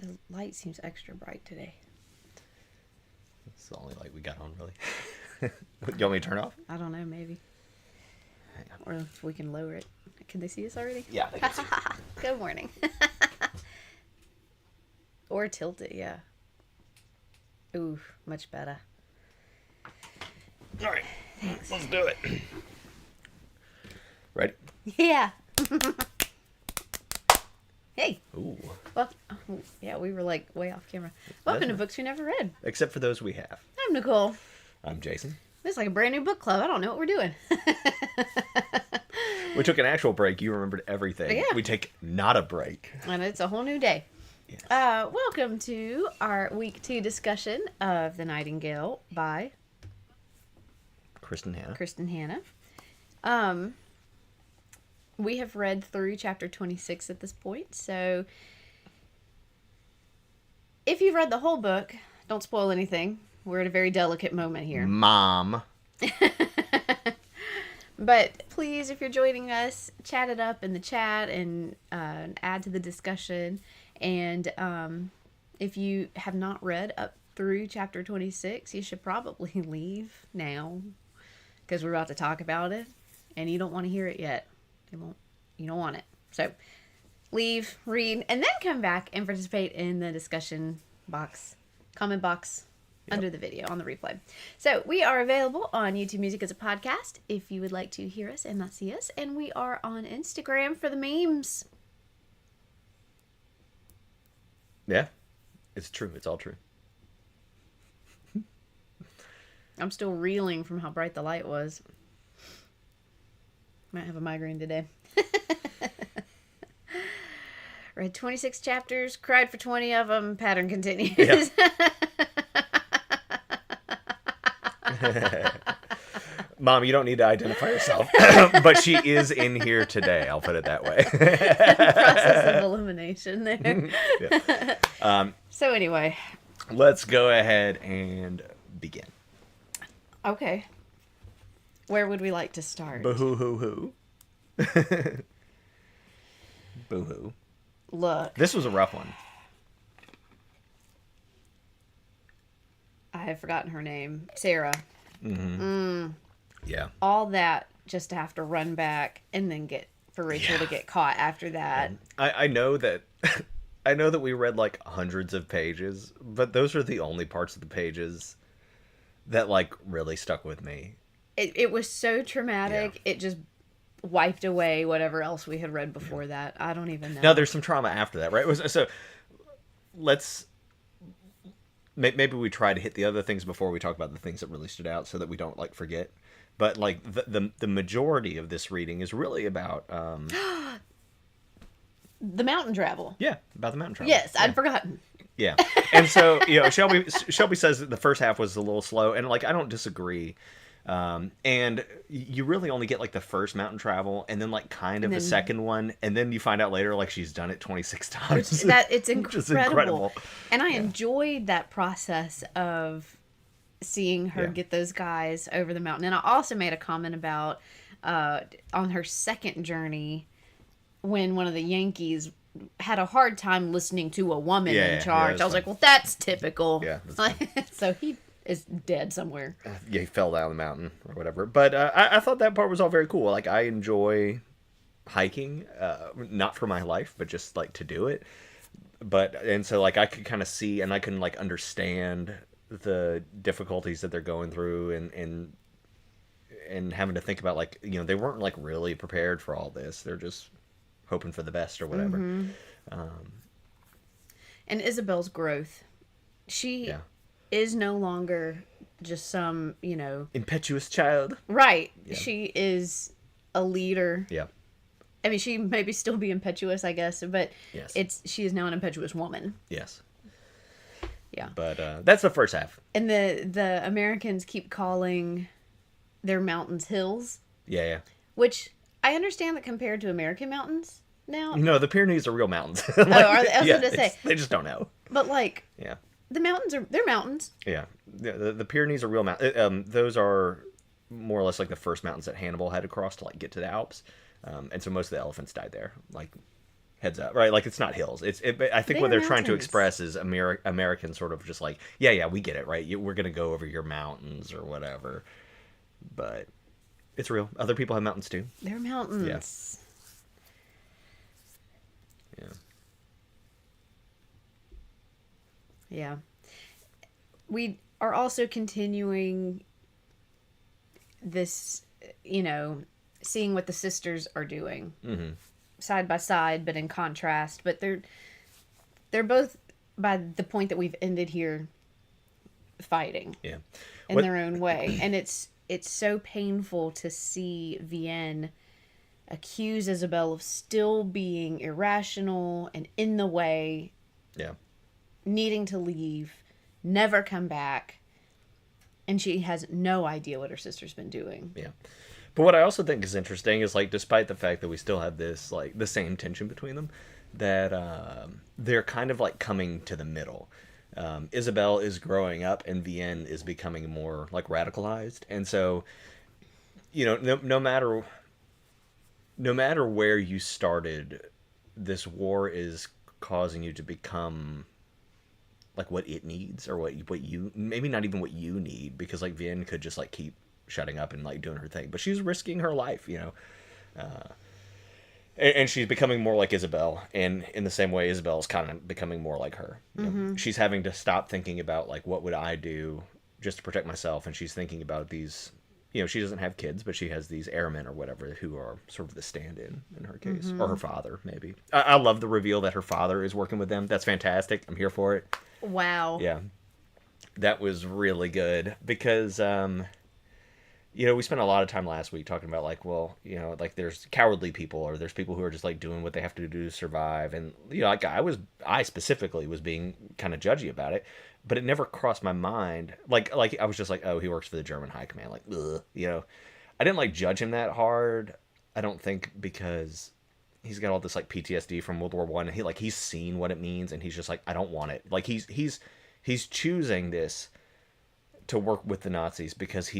The light seems extra bright today. It's the only light we got on, really. You want me to turn it off? I don't know, maybe. Or if we can lower it. Can they see us already? Yeah, they can see. Good morning. Or tilt it, yeah. Ooh, much better. All right, thanks. Let's do it. Ready? Yeah. Hey. Ooh. Well, yeah, we were like way off camera. Welcome to Books We Never Read. Except for those we have. I'm Nicole. I'm Jason. This is like a brand new book club. I don't know what we're doing. We took an actual break. You remembered everything. Yeah. We take not a break. And it's a whole new day. Yes. Welcome to our week 2 discussion of The Nightingale by Kristin Hanna. We have read through chapter 26 at this point, so if you've read the whole book, don't spoil anything. We're at a very delicate moment here. Mom. But please, if you're joining us, chat it up in the chat and add to the discussion. And if you have not read up through chapter 26, you should probably leave now because we're about to talk about it and you don't want to hear it yet. You don't want it. So leave, read, and then come back and participate in the discussion box, comment box. Yep. Under the video on the replay. So we are available on YouTube Music as a podcast if you would like to hear us and not see us. And we are on Instagram for the memes. Yeah, it's true. It's all true. I'm still reeling from how bright the light was. Might have a migraine today. Read 26 chapters, cried for 20 of them, pattern continues. Yep. Mom, you don't need to identify yourself, but she is in here today. I'll put it that way. Process of elimination there. Yeah. So anyway. Let's go ahead and begin. Okay. Where would we like to start? Boo-hoo-hoo-hoo. Boo-hoo. Look. This was a rough one. I have forgotten her name. Sarah. Mm-hmm. Yeah. All that just to have to run back and then for Rachel to get caught after that. I know that I know that we read like hundreds of pages, but those are the only parts of the pages that like really stuck with me. It was so traumatic. Yeah. It just wiped away whatever else we had read before that. I don't even know. Now there's some trauma after that, right? So let's maybe we try to hit the other things before we talk about the things that really stood out so that we don't like forget. But like the majority of this reading is really about the mountain travel. Yeah, about the mountain travel. Yes, yeah. I'd forgotten. Yeah. And so, Shelby says that the first half was a little slow, and like I don't disagree. And you really only get like the first mountain travel and then like kind of a second one, and then you find out later like she's done it 26 times. It's incredible. And I enjoyed that process of seeing her get those guys over the mountain. And I also made a comment about on her second journey when one of the Yankees had a hard time listening to a woman in charge. I was like, well, that's typical. Yeah. So he is dead somewhere. Yeah, he fell down the mountain or whatever. But I thought that part was all very cool. Like, I enjoy hiking, not for my life, but just like to do it. And so like I could kind of see and I can like understand the difficulties that they're going through and having to think about like, they weren't like really prepared for all this. They're just hoping for the best or whatever. Mm-hmm. And Isabel's growth. She is no longer just some, impetuous child. Right. Yeah. She is a leader. Yeah. I mean, she maybe still be impetuous, I guess, but she is now an impetuous woman. Yes. Yeah. But that's the first half. And the Americans keep calling their mountains hills. Yeah. Which I understand that compared to American mountains now. No, the Pyrenees are real mountains. Are they? I was going to say. They just don't know. But like. Yeah. The mountains they're mountains. Yeah. The Pyrenees are real mountains. Those are more or less like the first mountains that Hannibal had to cross to like get to the Alps. And so most of the elephants died there. Like heads up, right? Like, it's not hills. I think They what are they're trying to mountains. express is American sort of just like, yeah, we get it, right? We're gonna go over your mountains or whatever, but it's real. Other people have mountains too. They're mountains. Yeah. Yeah. We are also continuing this, seeing what the sisters are doing. Mm-hmm. Side by side, but in contrast. But they're both, by the point that we've ended here, fighting. Yeah. In their own way. And it's so painful to see Vienne accuse Isabel of still being irrational and in the way, Yeah. needing to leave, never come back, and she has no idea what her sister's been doing. Yeah. But what I also think is interesting is, like, despite the fact that we still have this, like, the same tension between them, that they're kind of, like, coming to the middle. Isabel is growing up, and Vienne is becoming more, like, radicalized. And so, no matter where you started, this war is causing you to become, like, what it needs, or what you, maybe not even what you need, because, like, Vienne could just, like, keep shutting up and, like, doing her thing, but she's risking her life, and she's becoming more like Isabel, and in the same way Isabel's kind of becoming more like her. She's having to stop thinking about, like, what would I do just to protect myself, and she's thinking about these, she doesn't have kids, but she has these airmen or whatever who are sort of the stand-in her case, or her father, maybe. I love the reveal that her father is working with them. That's fantastic. I'm here for it. Wow. Yeah. That was really good, because we spent a lot of time last week talking about, like, well, like, there's cowardly people, or there's people who are just, like, doing what they have to do to survive, and like, I specifically was being kind of judgy about it, but it never crossed my mind, like I was just like, oh, he works for the German High Command, like, ugh, I didn't, like, judge him that hard, I don't think, because he's got all this, like, PTSD from World War I, and he's seen what it means, and he's just like, I don't want it, like, he's choosing this to work with the Nazis because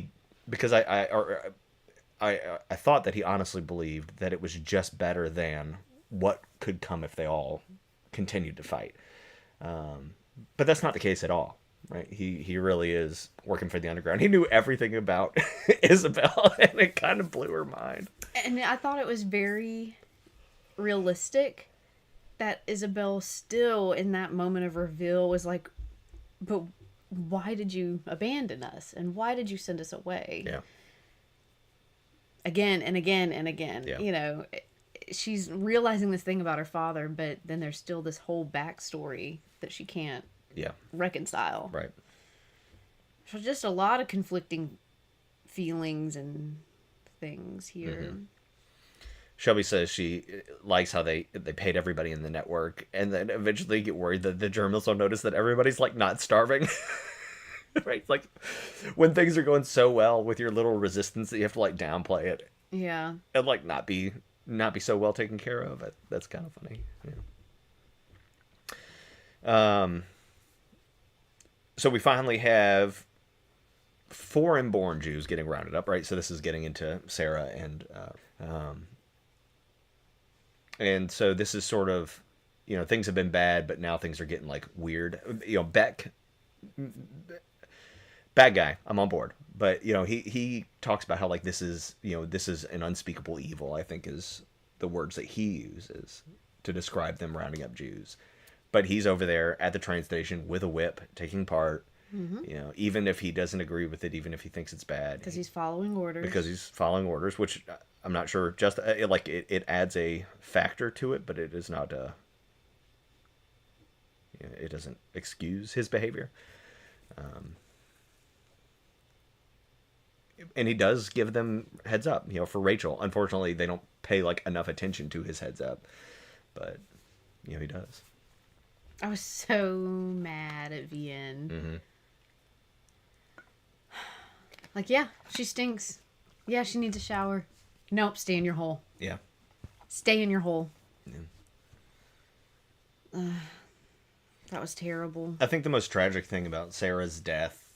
I thought that he honestly believed that it was just better than what could come if they all continued to fight. But that's not the case at all, right? He really is working for the underground. He knew everything about Isabel, and it kind of blew her mind. And I thought it was very realistic that Isabel still, in that moment of reveal, was like, but why did you abandon us? And why did you send us away? Yeah. Again and again and again. Yeah. She's realizing this thing about her father, but then there's still this whole backstory that she can't reconcile. Right. So just a lot of conflicting feelings and things here. Mm-hmm. Shelby says she likes how they paid everybody in the network, and then eventually get worried that the Germans will notice that everybody's, like, not starving. Right? It's like, when things are going so well with your little resistance that you have to, like, downplay it. Yeah. And, like, not be so well taken care of. That's kind of funny. Yeah. So we finally have foreign-born Jews getting rounded up, right? So this is getting into Sarah and so this is sort of, things have been bad, but now things are getting, like, weird. Beck, bad guy, I'm on board. But, he talks about how, like, this is an unspeakable evil, I think is the words that he uses to describe them rounding up Jews. But he's over there at the train station with a whip, taking part. Mm-hmm. Even if he doesn't agree with it, even if he thinks it's bad. Because he's following orders. Which I'm not sure, just, it adds a factor to it, but it is not it doesn't excuse his behavior. And he does give them heads up, for Rachel. Unfortunately, they don't pay, like, enough attention to his heads up. But, he does. I was so mad at Vienne. Mm-hmm. Like, yeah, she stinks. Yeah, she needs a shower. Nope, stay in your hole. Yeah. Stay in your hole. Yeah. That was terrible. I think the most tragic thing about Sarah's death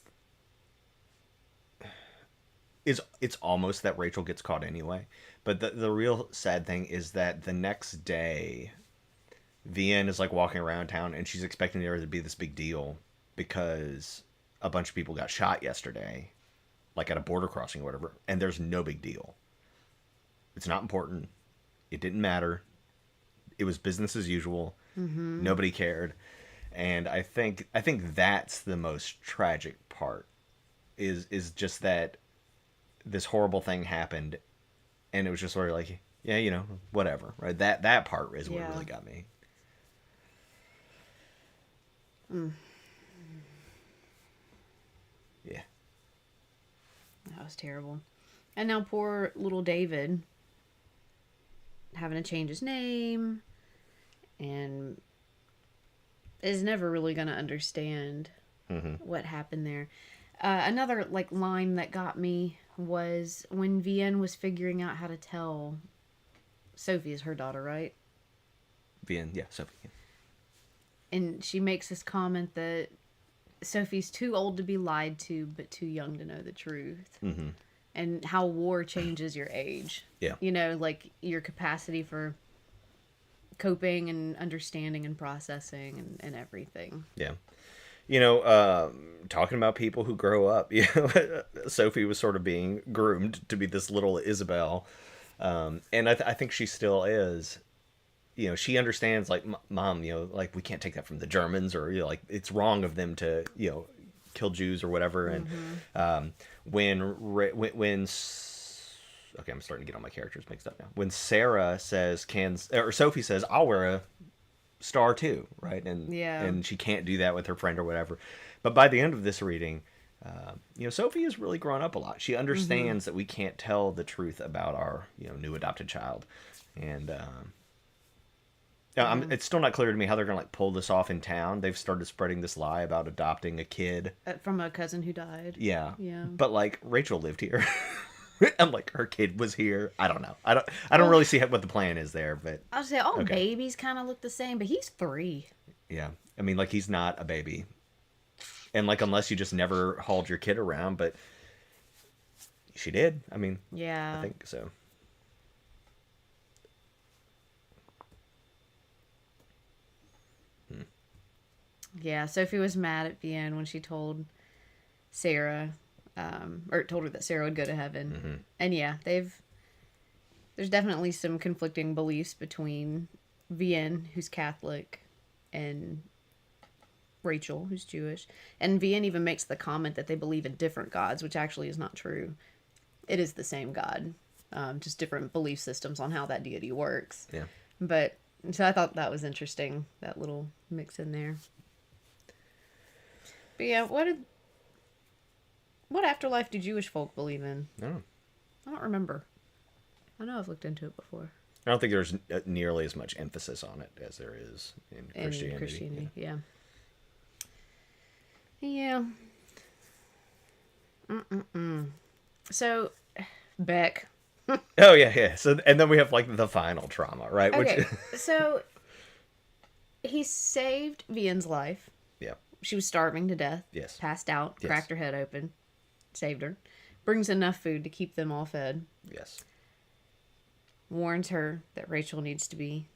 is it's almost that Rachel gets caught anyway. But the real sad thing is that the next day, Vienne is like walking around town, and she's expecting there to be this big deal because a bunch of people got shot yesterday, like at a border crossing or whatever, and there's no big deal. It's not important. It didn't matter. It was business as usual. Mm-hmm. Nobody cared. And I think that's the most tragic part is just that this horrible thing happened, and it was just sort of like, yeah, you know, whatever, right? That part is what really got me. Mm. Yeah. That was terrible. And now poor little David having to change his name and is never really going to understand what happened there. Another like line that got me was when Vienne was figuring out how to tell Sophie is her daughter, right? Vienne, yeah, Sophie. Yeah. And she makes this comment that Sophie's too old to be lied to, but too young to know the truth. Mm-hmm. And how war changes your age. Yeah. You know, like your capacity for coping and understanding and processing and everything. Yeah. You know, talking about people who grow up, you know, Sophie was sort of being groomed to be this little Isabel. And I think she still is. You know, she understands, like, Mom, you know, like, we can't take that from the Germans, or, you know, like, it's wrong of them to, you know, kill Jews or whatever. And when okay, I'm starting to get all my characters mixed up now. When Sarah says, or Sophie says, I'll wear a star too, right? And she can't do that with her friend or whatever. But by the end of this reading, you know, Sophie has really grown up a lot. She understands that we can't tell the truth about our, you know, new adopted child. And it's still not clear to me how they're going to like pull this off in town. They've started spreading this lie about adopting a kid from a cousin who died. Yeah. Yeah. But like Rachel lived here. And like her kid was here. I don't know. I don't really see what the plan is there, but I would say all babies kind of look the same, but he's 3. Yeah. I mean, like, he's not a baby. And like, unless you just never hauled your kid around, but she did. I mean, yeah, I think so. Yeah, Sophie was mad at Vienne when she told Sarah, or told her that Sarah would go to heaven. Mm-hmm. And yeah, there's definitely some conflicting beliefs between Vienne, who's Catholic, and Rachel, who's Jewish. And Vienne even makes the comment that they believe in different gods, which actually is not true. It is the same God, just different belief systems on how that deity works. Yeah. But, so I thought that was interesting, that little mix in there. But yeah, what afterlife do Jewish folk believe in? No. I don't remember. I know I've looked into it before. I don't think there's nearly as much emphasis on it as there is in Christianity. Yeah. Yeah. So, Beck. Oh, yeah. So, and then we have, like, the final trauma, right? Okay, so, he saved Vienne's life. Yeah. She was starving to death. Yes. Passed out. Yes. Cracked her head open. Saved her. Brings enough food to keep them all fed. Yes. Warns her that Rachel needs to be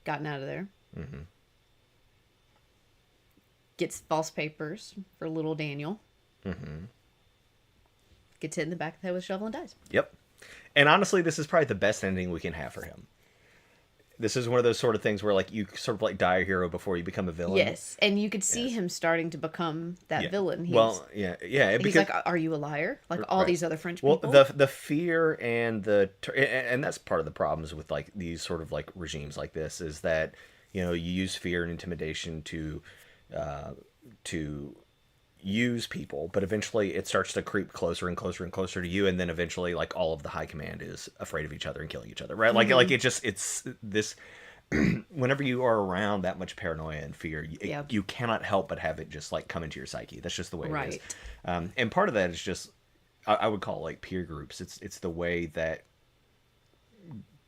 gotten out of there. Mm-hmm. Gets false papers for little Daniel. Mm-hmm. Gets hit in the back of the head with a shovel and dies. Yep. And honestly, this is probably the best ending we can have for him. This is one of those sort of things where, like, you sort of, like, die a hero before you become a villain. Yes, and you could see him starting to become that villain. Yeah. He's like, are you a liar? Like all these other French people? Well, the fear and and that's part of the problems with, like, these sort of, like, regimes like this is that, you know, you use fear and intimidation to use people, but eventually it starts to creep closer and closer and closer to you, and then eventually, like, all of the high command is afraid of each other and killing each other, right? Like, like it's this. Whenever you are around that much paranoia and fear, you cannot help but have it just, like, come into your psyche. That's just the way it is. And part of that is just, I would call it, like, peer groups. It's the way that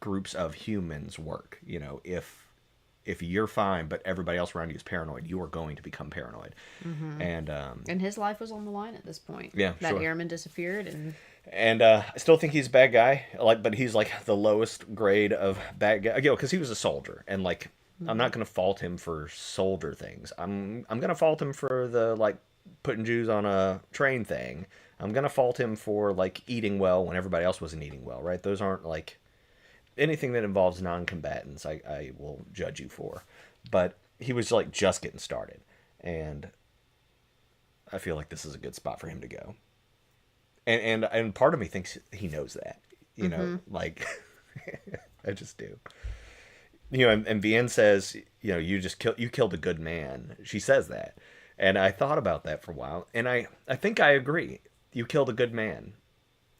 groups of humans work. You know, if you're fine, but everybody else around you is paranoid, you are going to become paranoid. Mm-hmm. And his life was on the line at this point. Yeah, that airman disappeared, and And I still think he's a bad guy, like, but he's like the lowest grade of bad guy, because he was a soldier, and like I'm Mm-hmm. not gonna fault him for soldier things. I'm gonna fault him for the like putting Jews on a train thing. I'm gonna fault him for like eating well when everybody else wasn't eating well, right? Those aren't like anything that involves non-combatants. I will judge you for, but he was like just getting started, and I feel like this is a good spot for him to go. And part of me thinks he knows that, Mm-hmm. like I just do. And Vienne says, you killed a good man. She says that, and I thought about that for a while, and I think I agree. You killed a good man,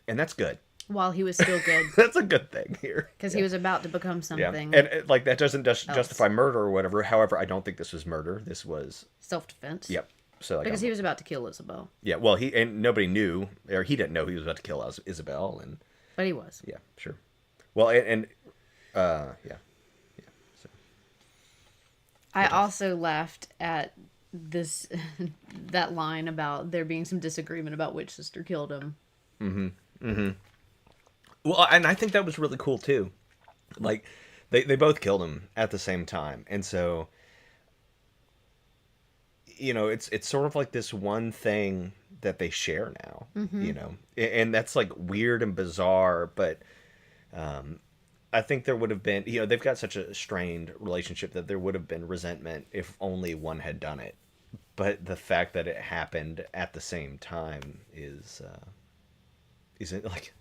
and that's good. While he was still good, That's a good thing here. because he Yeah. was about to become Yeah, something and like that doesn't else. justify murder or whatever. However, I don't think this was murder. This was, Self-defense. yep. So like, Because he was about to kill Isabel. yeah. Well, he and nobody knew, or he didn't know he was about to kill Isabel, and But he was. yeah, sure. Well, and yeah. So I what else? also laughed at this that line about there being some disagreement about which sister killed him. Well, and I think that was really cool too. Like, they both killed him at the same time, and so it's sort of like this one thing that they share now. Mm-hmm. And that's like weird and bizarre, but I think there would have been, they've got such a strained relationship that there would have been resentment if only one had done it. But the fact that it happened at the same time is it like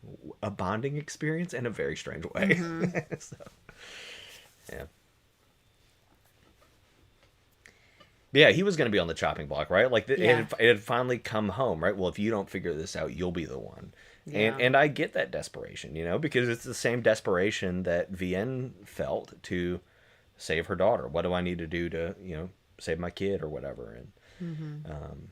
a bonding experience in a very strange way. Mm-hmm. So, yeah. Yeah, he was going to be on the chopping block, right? Like Yeah. it had finally come home, right? Well, if you don't figure this out, you'll be the one. And Yeah. and I get that desperation, because it's the same desperation that Vienne felt to save her daughter. What do I need to do to, save my kid or whatever? And Mm-hmm. um,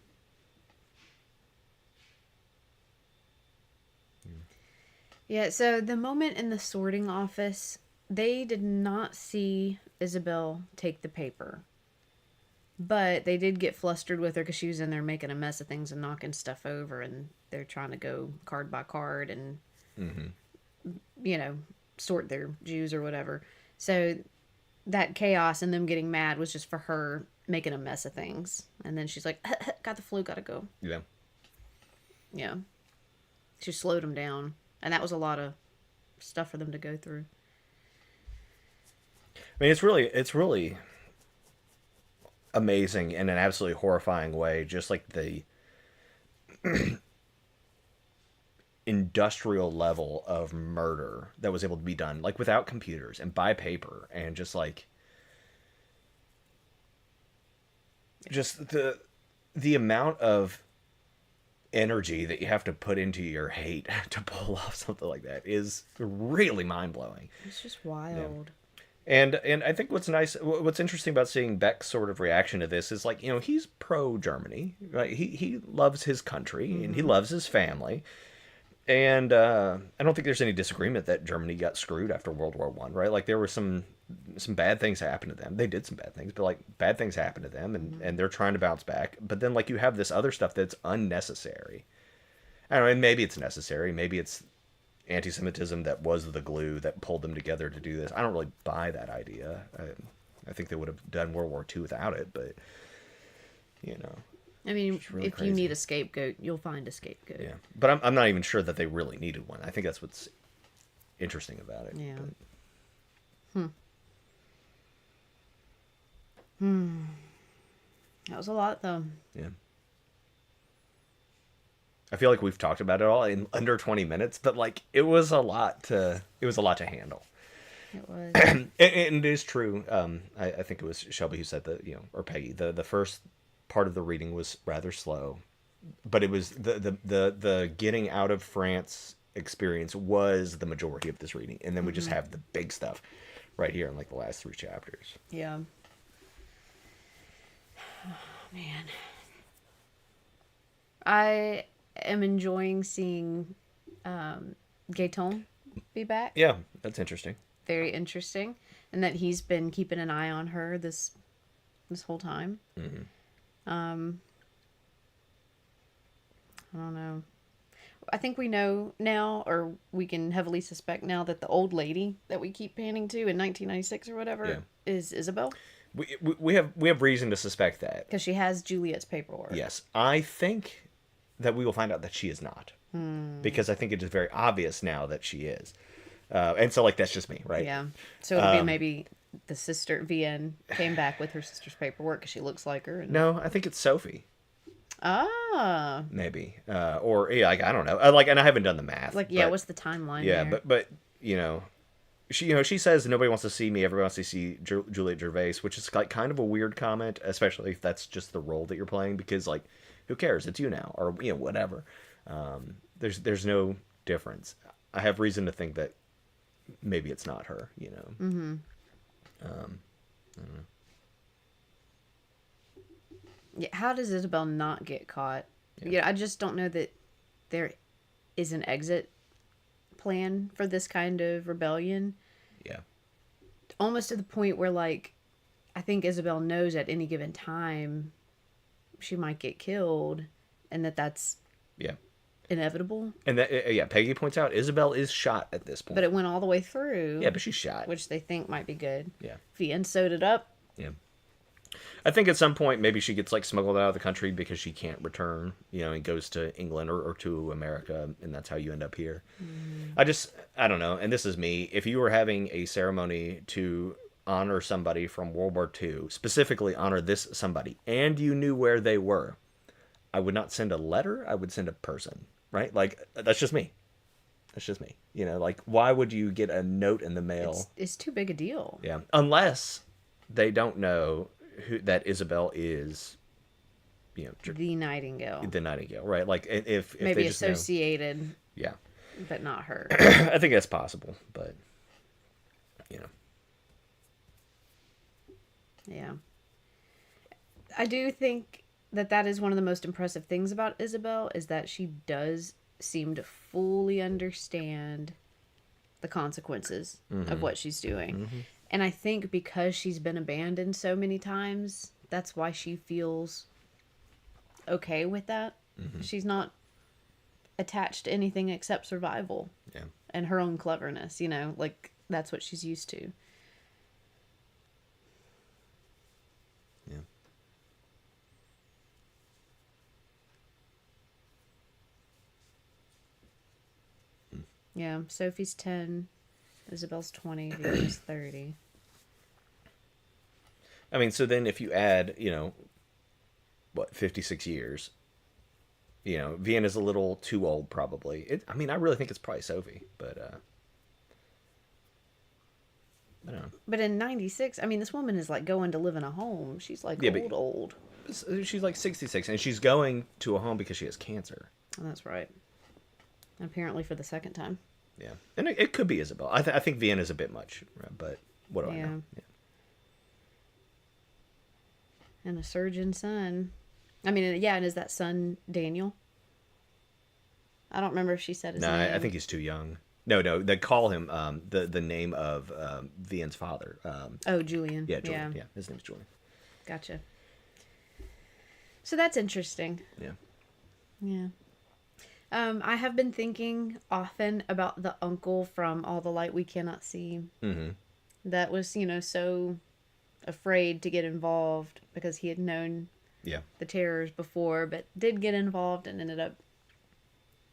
Yeah, so the moment in the sorting office, they did not see Isabel take the paper. But they did get flustered with her because she was in there making a mess of things and knocking stuff over, and they're trying to go card by card and, mhm. you know, sort their Jews or whatever. So that chaos and them getting mad was just for her making a mess of things. And then she's like, got the flu, gotta go. Yeah. Yeah. She slowed them down. And that was a lot of stuff for them to go through. I mean, it's really amazing in an absolutely horrifying way, just like the industrial level of murder that was able to be done, like without computers and by paper, and just the amount of energy that you have to put into your hate to pull off something like that is really mind-blowing. It's just wild. And I think what's interesting about seeing Beck's sort of reaction to this is like, he's pro Germany, right? He loves his country and he Mm-hmm. loves his family, and I don't think there's any disagreement that Germany got screwed after World War One, right? Like there were some bad things happened to them. They did some bad things, but like bad things happened to them, and Mm-hmm. and they're trying to bounce back. But then like you have this other stuff that's unnecessary. I don't know. And maybe it's necessary. Maybe it's anti-Semitism that was the glue that pulled them together to do this. I don't really buy that idea. I think they would have done World War II without it, but you know, I mean, it's really if you crazy. need a scapegoat, you'll find a scapegoat. Yeah, but I'm not even sure that they really needed one. I think that's what's interesting about it. Yeah. But, That was a lot, though. yeah. I feel like we've talked about it all in under 20 minutes, but like it was a lot to handle. It was. And it is true. I think it was Shelby who said that, or Peggy, the first part of the reading was rather slow, but it was the getting out of France experience was the majority of this reading, and then we just Mm-hmm. have the big stuff right here in like the last three chapters. Yeah. Man. I am enjoying seeing Gaeton be back. Yeah, that's interesting. Very interesting. And that he's been keeping an eye on her this whole time. Hmm. Um, I don't know. I think we know now, or we can heavily suspect now, that the old lady that we keep panning to in 1996 or whatever Yeah. is Isabel. We have reason to suspect that. Because she has Juliet's paperwork. Yes. I think that we will find out that she is not. Because I think it is very obvious now that she is. And so, like, that's just me, right? Yeah. So it'll be maybe the sister, Vienne, came back with her sister's paperwork because she looks like her. And... No, I think it's Sophie. Ah. Maybe. Or, yeah, like, I don't know. Like, and I haven't done the math. Like, yeah, but, what's the timeline yeah, there? but you know, she says nobody wants to see me, everybody wants to see Juliet Gervais, which is like kind of a weird comment, especially if that's just the role that you're playing, because, like, who cares? It's you now, or, you know, whatever. There's no difference. I have reason to think that maybe it's not her, you know. Mm-hmm. I don't know. Yeah, how does Isabel not get caught? Yeah, I just don't know that there is an exit plan for this kind of rebellion. Yeah. Almost to the point where, like, I think Isabel knows at any given time she might get killed, and that's inevitable. And that, Peggy points out Isabel is shot at this point. But it went all the way through. Yeah, but she's shot. Which they think might be good. Yeah. Vienne sewed it up. Yeah. I think at some point maybe she gets, like, smuggled out of the country because she can't return, you know, and goes to England or to America, and that's how you end up here. I don't know, and this is me. If you were having a ceremony to honor somebody from World War II, specifically honor this somebody, and you knew where they were, I would not send a letter, I would send a person, right? Like, that's just me. That's just me. You know, like, why would you get a note in the mail? It's too big a deal. Yeah, unless they don't know that Isabel is, you know, the Nightingale. The Nightingale, right? Like, if maybe they just associated, know, yeah, but not her. I think that's possible, but you know, yeah, I do think that is one of the most impressive things about Isabel, is that she does seem to fully understand the consequences of what she's doing. And I think because she's been abandoned so many times, that's why she feels okay with that. She's not attached to anything except survival. Yeah. And her own cleverness, you know, like, that's what she's used to. Yeah. Yeah, Sophie's 10, Isabel's 20, Vienna's 30. I mean, so then if you add, you know, 56 years, you know, Vienna's a little too old, probably. I mean, I really think it's probably Sophie, but I don't know. But in 96, I mean, this woman is, like, going to live in a home. She's, like, old. She's like 66, and she's going to a home because she has cancer. Oh, that's right. Apparently for the second time. Yeah, and it could be Isabel. I think Vienna's a bit much, but what do I know? Yeah. And a surgeon son. I mean, yeah, and is that son Daniel? I don't remember if she said his name. No, I think he's too young. No, they call him the name of Vienne's father. Julian. Yeah, Julian. Yeah, his name's Julian. Gotcha. So that's interesting. Yeah. Yeah. I have been thinking often about the uncle from All the Light We Cannot See. Mm-hmm. That was, you know, so afraid to get involved because he had known the terrors before, but did get involved and ended up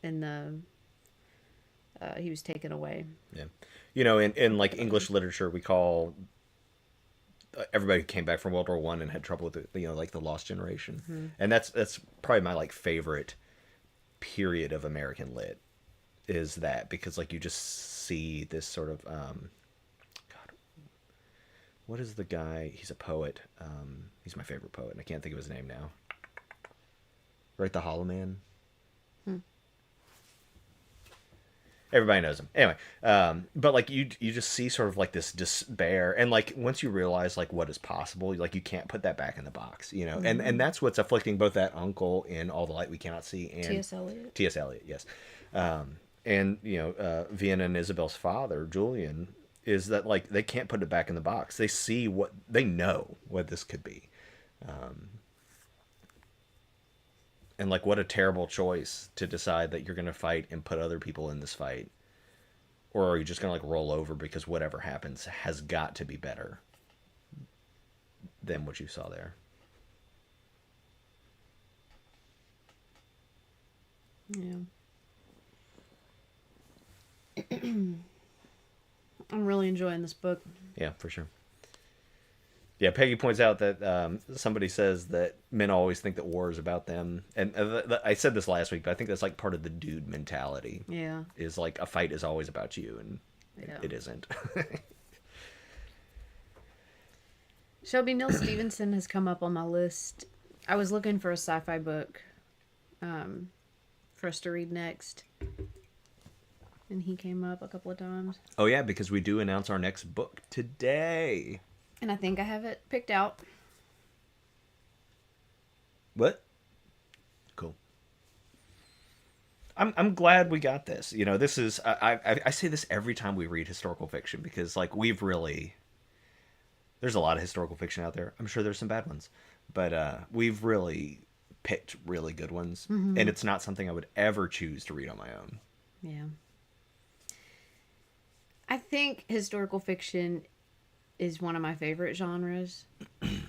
in the... he was taken away. Yeah. You know, in like English literature, we call everybody who came back from World War I and had trouble with it, you know, like the Lost Generation. Mm-hmm. And that's probably my, like, favorite period of American lit, is that, because, like, you just see this sort of God, what is the guy? He's a poet. He's my favorite poet, and I can't think of his name now. Right, the Hollow Man. Everybody knows him. Anyway, but, like, you just see sort of, like, this despair, and, like, once you realize, like, what is possible, like, you can't put that back in the box, you know. Mm-hmm. And that's what's afflicting both that uncle in All the Light We Cannot See and T.S. Eliot, yes. And, you know, Vienna and Isabel's father, Julian, is that, like, they can't put it back in the box. They see they know what this could be. And like, what a terrible choice to decide that you're going to fight and put other people in this fight. Or are you just going to like roll over because whatever happens has got to be better than what you saw there? Yeah. I'm really enjoying this book. Yeah, for sure. Yeah, Peggy points out that somebody says that men always think that war is about them. And I said this last week, but I think that's like part of the dude mentality. Yeah. Is like a fight is always about you, and Yeah. it isn't. Shelby Neal Stevenson has come up on my list. I was looking for a sci-fi book for us to read next. And he came up a couple of times. Oh, yeah, because we do announce our next book today. And I think I have it picked out. What? Cool. I'm glad we got this. You know, this is I say this every time we read historical fiction because like there's a lot of historical fiction out there. I'm sure there's some bad ones, but we've really picked really good ones, and it's not something I would ever choose to read on my own. Yeah. I think historical fiction is one of my favorite genres.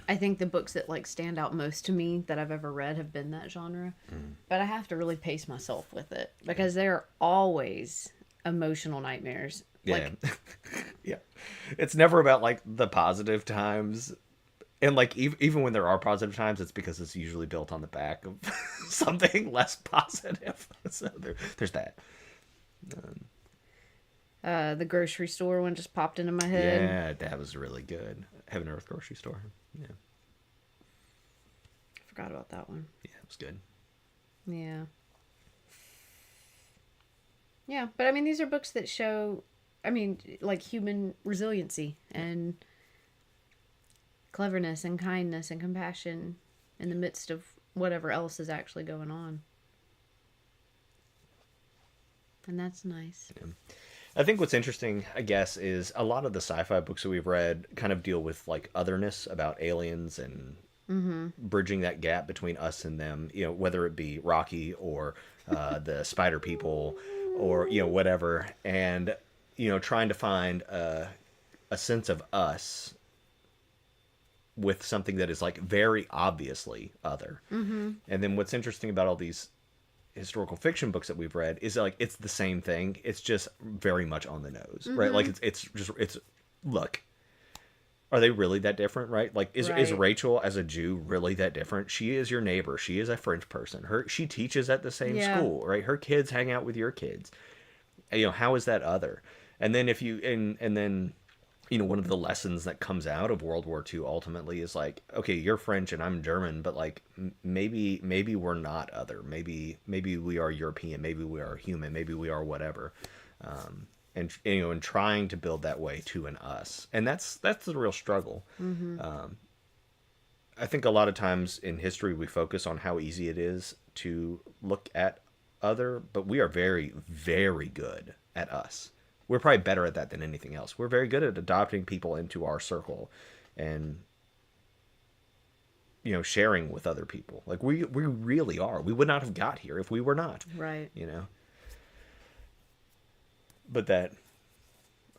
I think the books that like stand out most to me that I've ever read have been that genre. But I have to really pace myself with it because they're always emotional nightmares. Yeah. Like, Yeah. It's never about like the positive times. And like even when there are positive times, it's because it's usually built on the back of something less positive. So there's that. The grocery store one just popped into my head. Yeah, that was really good. Heaven and Earth grocery store. Yeah. Forgot about that one. Yeah, it was good. Yeah. Yeah, but I mean, these are books that show, I mean, like human resiliency and cleverness and kindness and compassion in the midst of whatever else is actually going on. And that's nice. Yeah. I think what's interesting, I guess, is a lot of the sci-fi books that we've read kind of deal with like otherness about aliens and bridging that gap between us and them, you know, whether it be Rocky or the Spider People or, you know, whatever. And, you know, trying to find a sense of us with something that is like very obviously other. And then what's interesting about all these historical fiction books that we've read is like it's the same thing, it's just very much on the nose, right? Like it's look, are they really that different, right? Like is Rachel as a Jew really that different? She is your neighbor, she is a French person, she teaches at the same school, right? Her kids hang out with your kids, you know, how is that other? And then if you and then you know, one of the lessons that comes out of World War II ultimately is like, okay, you're French and I'm German, but like maybe we're not other. Maybe we are European. Maybe we are human. Maybe we are whatever. And you know, and trying to build that way to an us, and that's the real struggle. I think a lot of times in history we focus on how easy it is to look at other, but we are very, very good at us. We're probably better at that than anything else. We're very good at adopting people into our circle and, you know, sharing with other people. Like we really are. We would not have got here if we were not. Right. You know? But that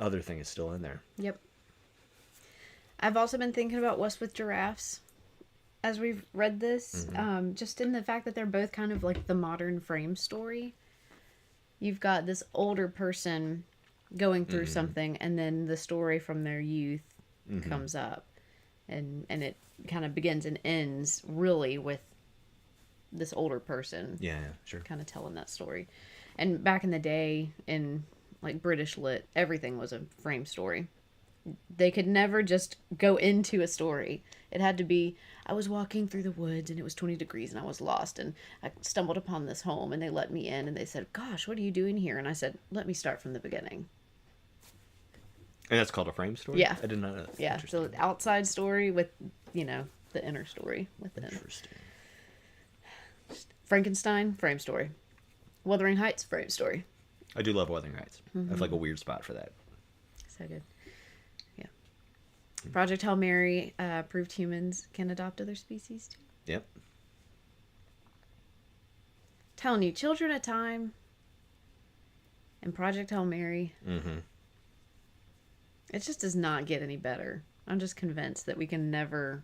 other thing is still in there. Yep. I've also been thinking about West with Giraffes as we've read this. Just in the fact that they're both kind of like the modern frame story. You've got this older person going through something, and then the story from their youth comes up, and it kind of begins and ends really with this older person. Yeah, sure. Kind of telling that story. And back in the day in like British lit, everything was a frame story. They could never just go into a story. It had to be, I was walking through the woods and it was 20 degrees and I was lost and I stumbled upon this home and they let me in and they said, gosh, what are you doing here? And I said, let me start from the beginning. And that's called a frame story? Yeah. I did not know that. Yeah. So the outside story with, you know, the inner story within. Interesting. Frankenstein, frame story. Wuthering Heights, frame story. I do love Wuthering Heights. I have like a weird spot for that. So good. Yeah. Project Hail Mary proved humans can adopt other species too. Yep. telling you, Children of Time and Project Hail Mary. Mm-hmm. It just does not get any better. I'm just convinced that we can never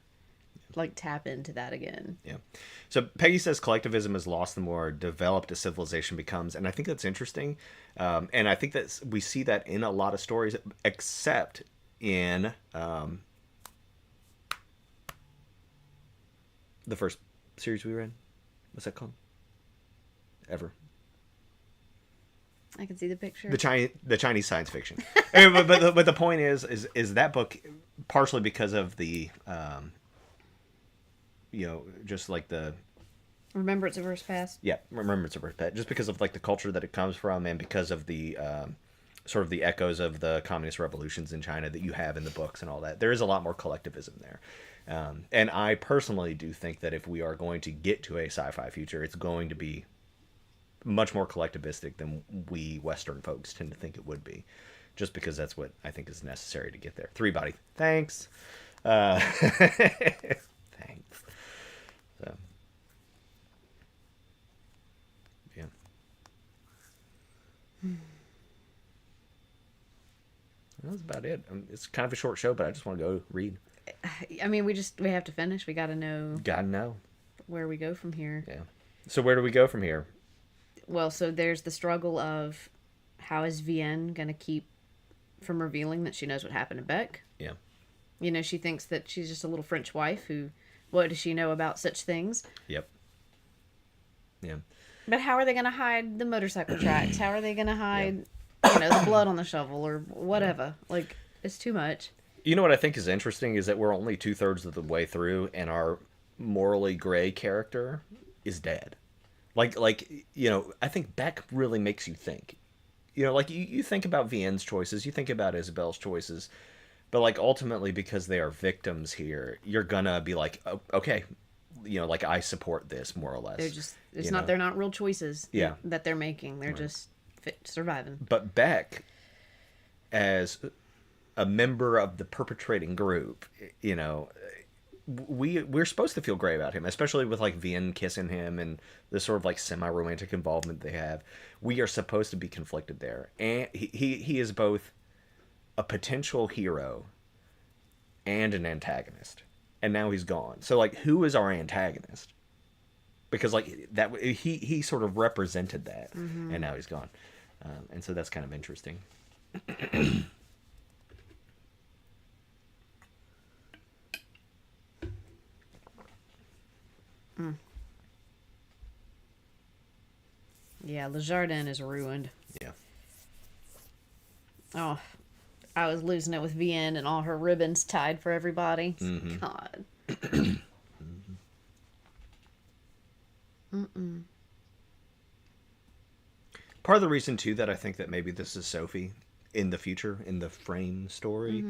tap into that again. Yeah. So Peggy says collectivism is lost the more developed a civilization becomes, and I think that's interesting. And I think that we see that in a lot of stories, except in the first series we read. What's that called? Ever. I can see the picture. The Chinese science fiction. Anyway, but the point is that book, partially because of the just like the Remembrance of Earth's Past. Yeah, Remembrance of Earth's Past. Just because of like the culture that it comes from, and because of the sort of the echoes of the communist revolutions in China that you have in the books and all that. There is a lot more collectivism there. And I personally do think that if we are going to get to a sci-fi future, it's going to be much more collectivistic than we Western folks tend to think it would be, just because that's what I think is necessary to get there. 3-body. Thanks. Thanks. So, yeah. That's about it. It's kind of a short show, but I just want to go read. I mean, we have to finish. We got to know. Gotta know where we go from here. Yeah. So where do we go from here? Well, so there's the struggle of how is Vienne going to keep from revealing that she knows what happened to Beck. Yeah. You know, she thinks that she's just a little French wife who, what does she know about such things? Yep. Yeah. But how are they going to hide the motorcycle tracks? How are they going to hide, the blood on the shovel or whatever? Like, it's too much. You know what I think is interesting is that we're only 2/3 of the way through, and our morally gray character is dead. Like I think Beck really makes you think. You think about Vienne's choices, you think about Isabel's choices, but ultimately, because they are victims here, you're gonna be like, oh, okay, I support this more or less. They're just they're not real choices. Yeah. That they're making. They're just surviving. But Beck, as a member of the perpetrating group, we're supposed to feel great about him, especially with Vienne kissing him and the sort of semi-romantic involvement they have. We are supposed to be conflicted there, and he is both a potential hero and an antagonist, and now he's gone. So who is our antagonist? Because that he sort of represented that, and now he's gone, and so that's kind of interesting. Yeah, Le Jardin is ruined. Yeah. Oh, I was losing it with Vienne and all her ribbons tied for everybody. Mm-hmm. God. Part of the reason too that I think that maybe this is Sophie in the future, in the frame story,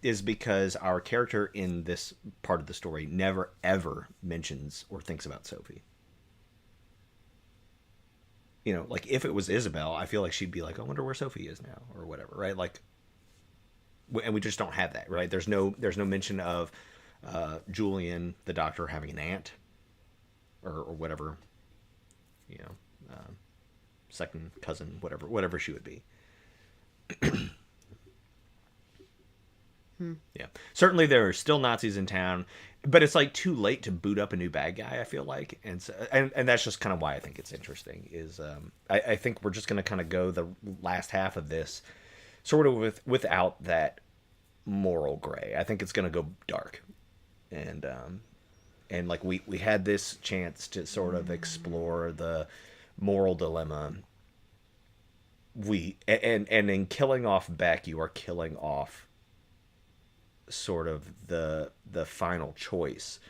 is because our character in this part of the story never ever mentions or thinks about Sophie. If it was Isabel, I feel like she'd be like, I wonder where Sophie is now, or whatever, right? And we just don't have that, right? There's no mention of Julian, the doctor, having an aunt, or whatever, second cousin, whatever she would be. Yeah, certainly there are still Nazis in town, but it's too late to boot up a new bad guy, I feel like, and so, and that's just kind of why I think it's interesting. Is I think we're just going to kind of go the last half of this sort of without that moral gray. I think it's going to go dark, and we had this chance to sort of explore the moral dilemma. And in killing off Beck, you are killing off sort of the final choice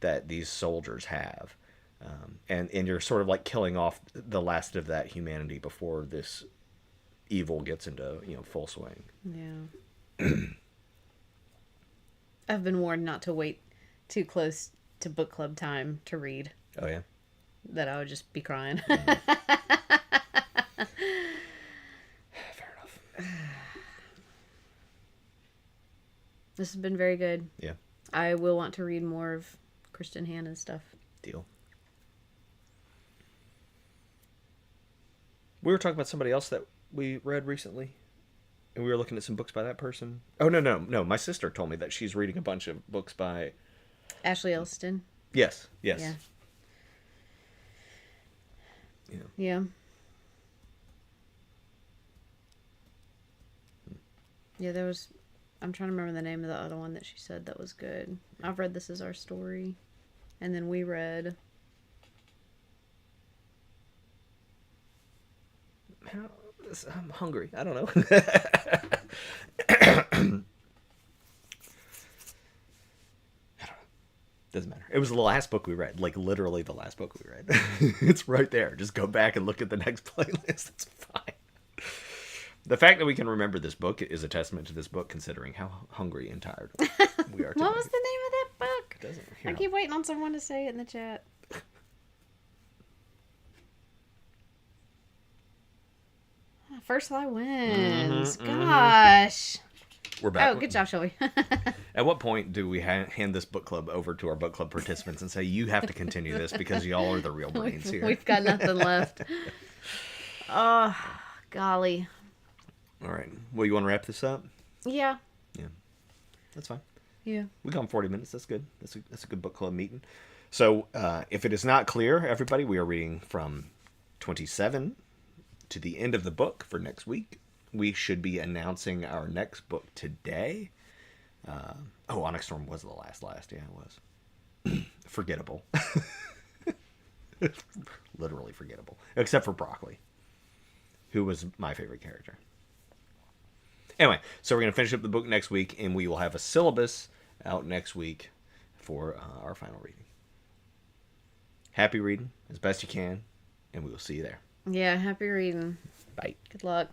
that these soldiers have, and you're sort of killing off the last of that humanity before this evil gets into full swing. Yeah. I've been warned not to wait too close to book club time to read. Oh yeah. That I would just be crying. Fair enough. This has been very good. Yeah. I will want to read more of Kristin Hannah's stuff. Deal. We were talking about somebody else that we read recently, and we were looking at some books by that person. Oh, no. My sister told me that she's reading a bunch of books by... Ashley Elston. Yes. Yeah. Yeah. Yeah, there was... I'm trying to remember the name of the other one that she said that was good. I've read This Is Our Story. And then we read... I'm hungry. I don't know. Doesn't matter. It was the last book we read. Like, literally the last book we read. It's right there. Just go back and look at the next playlist. It's fine. The fact that we can remember this book is a testament to this book, considering how hungry and tired we are today. What was the name of that book? It doesn't, I keep waiting on someone to say it in the chat. First Fly wins. Gosh. We're back. Oh, good job, Shelby. At what point do we hand this book club over to our book club participants and say, you have to continue this because y'all are the real brains here? We've got nothing left. Oh, golly. All right. Well, you want to wrap this up? Yeah. Yeah. That's fine. Yeah. We gone 40 minutes. That's good. That's a good book club meeting. So, if it is not clear, everybody, we are reading from 27 to the end of the book for next week. We should be announcing our next book today. Onyx Storm was the last. Yeah, it was. Forgettable. Literally forgettable. Except for Broccoli, who was my favorite character. Anyway, so we're going to finish up the book next week, and we will have a syllabus out next week for our final reading. Happy reading as best you can, and we will see you there. Yeah, happy reading. Bye. Good luck.